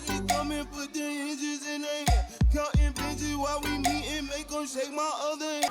just come and put the hinges in their hand. Counting bitches while we meet and make them shake my other hand.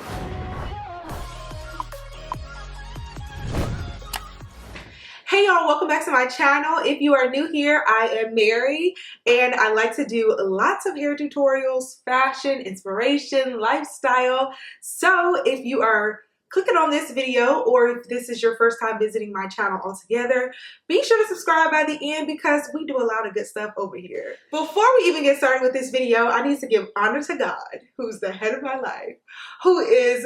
Hey y'all, welcome back to my channel. If you are new here, I am Mary and I like to do lots of hair tutorials, fashion, inspiration, lifestyle. So if you are clicking on this video or if this is your first time visiting my channel altogether, be sure to subscribe by the end because we do a lot of good stuff over here. Before we even get started with this video, I need to give honor to God, who's the head of my life, who is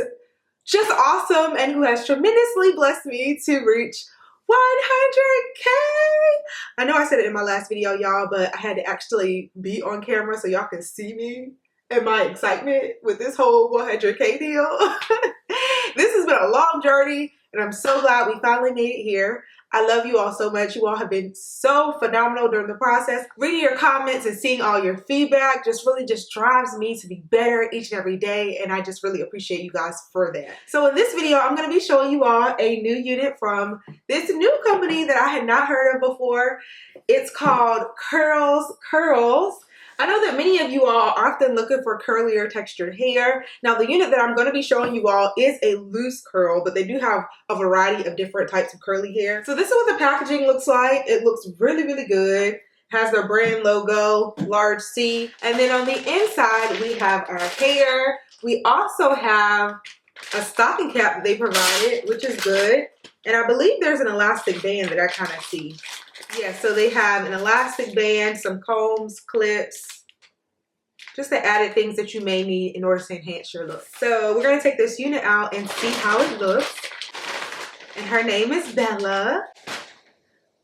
just awesome and who has tremendously blessed me to reach 100K. I know I said it in my last video, y'all, but I had to actually be on camera so y'all can see me and my excitement with this whole 100K deal. This has been a long journey and I'm so glad we finally made it here. I love you all so much. You all have been so phenomenal during the process. Reading your comments and seeing all your feedback really drives me to be better each and every day, and I just really appreciate you guys for that. So in this video, I'm going to be showing you all a new unit from this new company that I had not heard of before. It's called CurlsCurls. I know that many of you all are often looking for curlier textured hair. Now the unit that I'm going to be showing you all is a loose curl, but they do have a variety of different types of curly hair. So this is what the packaging looks like. It looks really, really good. Has their brand logo, large C. And then on the inside, we have our hair. We also have a stocking cap that they provided, which is good. And I believe there's an elastic band that I kind of see. Yeah, so they have an elastic band, some combs, clips, just the added things that you may need in order to enhance your look. So we're going to take this unit out and see how it looks. And her name is Bella.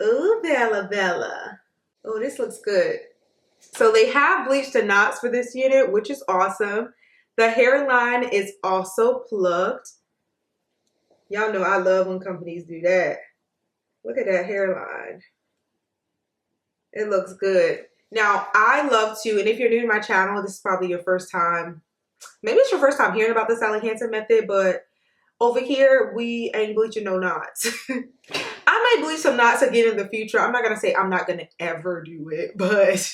Ooh, Bella. Oh, this looks good. So they have bleached the knots for this unit, which is awesome. The hairline is also plucked. Y'all know I love when companies do that. Look at that hairline. It looks good. Now, I love to, and if you're new to my channel, this is probably your first time. Maybe it's your first time hearing about the Sally Hansen method, but over here, we ain't bleaching no knots. I may bleach some knots again in the future. I'm not going to say I'm not going to ever do it, but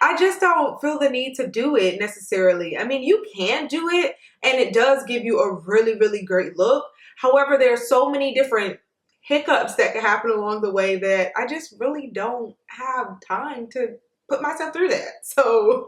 I just don't feel the need to do it necessarily. I mean, you can do it, and it does give you a really, really great look. However, there are so many different hiccups that can happen along the way that I just really don't have time to put myself through that. So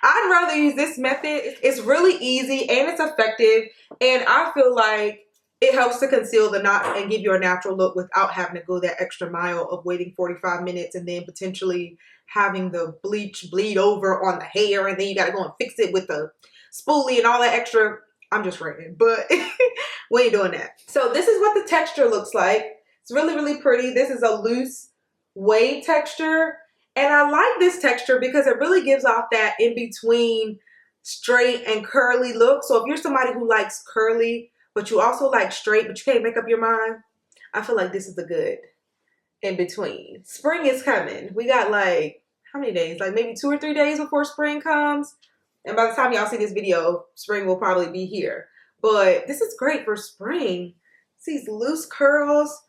I'd rather use this method. It's really easy and it's effective, and I feel like it helps to conceal the knot and give you a natural look without having to go that extra mile of waiting 45 minutes and then potentially having the bleach bleed over on the hair, and then you got to go and fix it with the spoolie and all that extra. I'm just ranting, but we ain't doing that. So this is what the texture looks like. It's really, really pretty. This is a loose wave texture. And I like this texture because it really gives off that in-between straight and curly look. So if you're somebody who likes curly, but you also like straight, but you can't make up your mind, I feel like this is a good in-between. Spring is coming. We got like, how many days? Like maybe 2 or 3 days before spring comes. And by the time y'all see this video, spring will probably be here. But this is great for spring. These loose curls.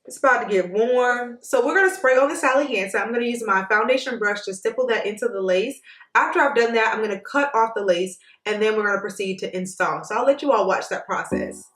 It's about to get warm. So we're going to spray on the Sally Hansen. I'm going to use my foundation brush to stipple that into the lace. After I've done that, I'm going to cut off the lace and then we're going to proceed to install. So I'll let you all watch that process.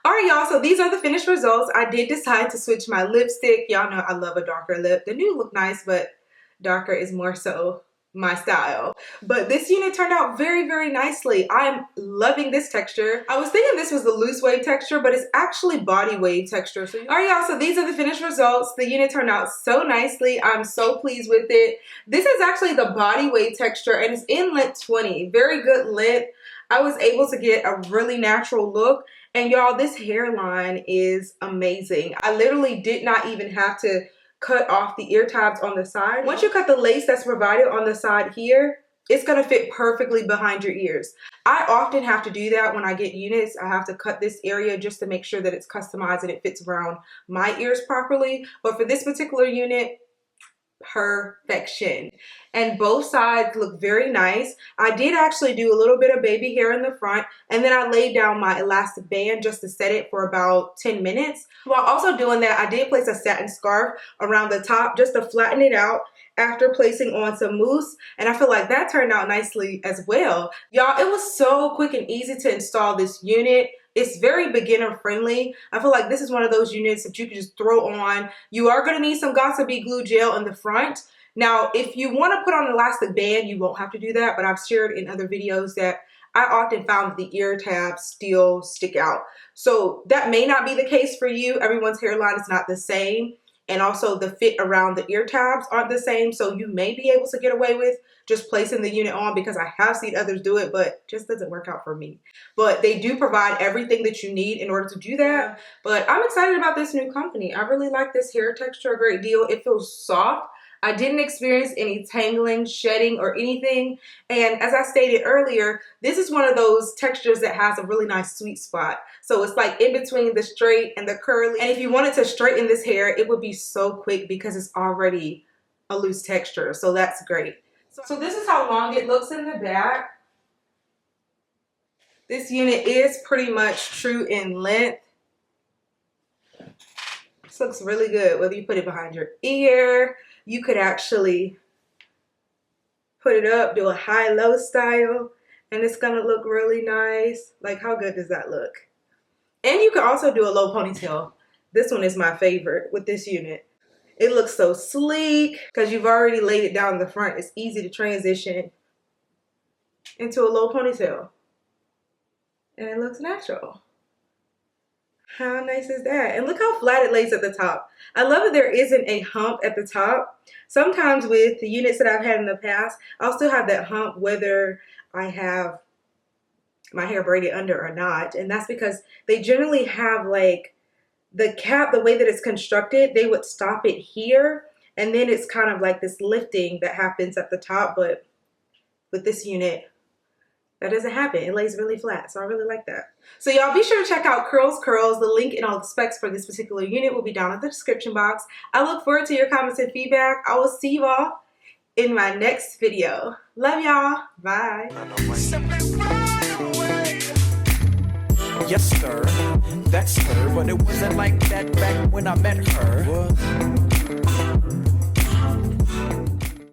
Alright y'all, so these are the finished results. I did decide to switch my lipstick. Y'all know I love a darker lip. The nude look nice, but darker is more so my style. But this unit turned out very, very nicely. I'm loving this texture. I was thinking this was the loose wave texture, but it's actually body wave texture. So, alright y'all, so these are the finished results. The unit turned out so nicely. I'm so pleased with it. This is actually the body wave texture and it's in length 20. Very good length. I was able to get a really natural look. And y'all, this hairline is amazing. I literally did not even have to cut off the ear tabs on the side. Once you cut the lace that's provided on the side here, it's gonna fit perfectly behind your ears. I often have to do that when I get units. I have to cut this area just to make sure that it's customized and it fits around my ears properly. But for this particular unit, perfection. And both sides look very nice. I did actually do a little bit of baby hair in the front, and then I laid down my elastic band just to set it for about 10 minutes. While also doing that, I did place a satin scarf around the top just to flatten it out after placing on some mousse, and I feel like that turned out nicely as well. Y'all, it was so quick and easy to install this unit. It's very beginner friendly. I feel like this is one of those units that you can just throw on. You are going to need some Gossipy glue gel in the front. Now, if you want to put on an elastic band, you won't have to do that, but I've shared in other videos that I often found that the ear tabs still stick out. So that may not be the case for you. Everyone's hairline is not the same. And also the fit around the ear tabs aren't the same. So you may be able to get away with just placing the unit on, because I have seen others do it, but it just doesn't work out for me. But they do provide everything that you need in order to do that. But I'm excited about this new company. I really like this hair texture a great deal. It feels soft. I didn't experience any tangling, shedding, or anything. And as I stated earlier, this is one of those textures that has a really nice sweet spot. So it's like in between the straight and the curly. And if you wanted to straighten this hair, it would be so quick because it's already a loose texture. So that's great. So this is how long it looks in the back. This unit is pretty much true in length. This looks really good. Whether you put it behind your ear, you could actually put it up, do a high-low style, and it's gonna look really nice. Like, how good does that look? And you can also do a low ponytail. This one is my favorite with this unit. It looks so sleek because you've already laid it down the front. It's easy to transition into a low ponytail. And it looks natural. How nice is that? And look how flat it lays at the top. I love that there isn't a hump at the top. Sometimes with the units that I've had in the past, I'll still have that hump whether I have my hair braided under or not. And that's because they generally have like the cap, the way that it's constructed, they would stop it here. And then it's kind of like this lifting that happens at the top. But with this unit, that doesn't happen. It lays really flat. So I really like that. So y'all be sure to check out Curls Curls. The link and all the specs for this particular unit will be down in the description box. I look forward to your comments and feedback. I will see you all in my next video. Love y'all. Bye. Yes, sir. That's her. But it wasn't like that back when I met her.